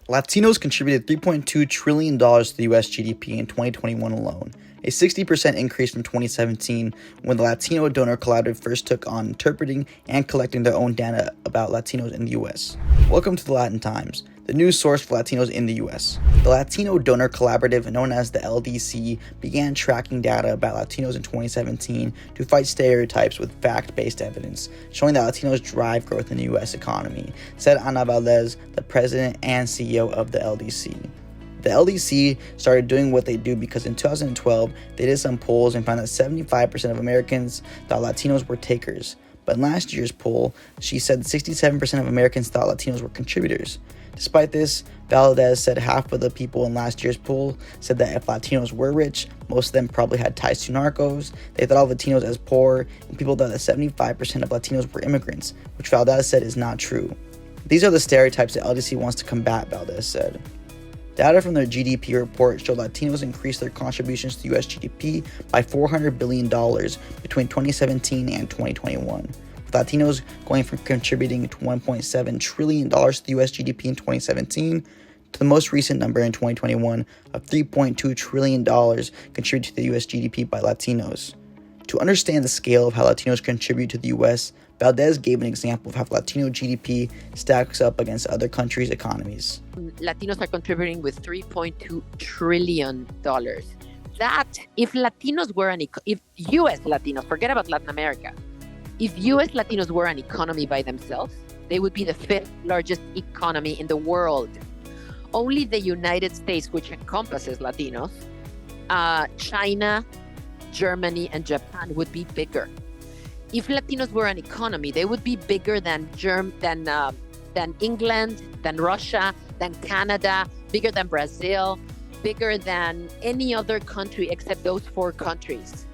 Latinos contributed $3.2 trillion to the U.S. GDP in 2021 alone, a 60% increase from 2017 when the Latino Donor Collaborative first took on interpreting and collecting their own data about Latinos in the U.S. Welcome to the Latin Times, the news source for Latinos in the U.S. The Latino Donor Collaborative, known as the LDC, began tracking data about Latinos in 2017 to fight stereotypes with fact-based evidence, showing that Latinos drive growth in the U.S. economy, said Ana Valdez, the president and CEO of the LDC. The LDC started doing what they do because in 2012, they did some polls and found that 75% of Americans thought Latinos were takers. But in last year's poll, she said 67% of Americans thought Latinos were contributors. Despite this, Valdez said half of the people in last year's poll said that if Latinos were rich, most of them probably had ties to narcos. They thought of Latinos as poor, and people thought that 75% of Latinos were immigrants, which Valdez said is not true. These are the stereotypes that LDC wants to combat, Valdez said. Data from their GDP report showed Latinos increased their contributions to U.S. GDP by $400 billion between 2017 and 2021, with Latinos going from contributing $1.7 trillion to the U.S. GDP in 2017 to the most recent number in 2021 of $3.2 trillion contributed to the U.S. GDP by Latinos. To understand the scale of how Latinos contribute to the U.S., Valdez gave an example of how Latino GDP stacks up against other countries' economies. Latinos are contributing with $3.2 trillion. That, if Latinos were if U.S. Latinos, forget about Latin America, if U.S. Latinos were an economy by themselves, they would be the fifth largest economy in the world. Only the United States, which encompasses Latinos, China, Germany, and Japan would be bigger. If Latinos were an economy, they would be bigger than England, than Russia, than Canada, bigger than Brazil, bigger than any other country except those four countries.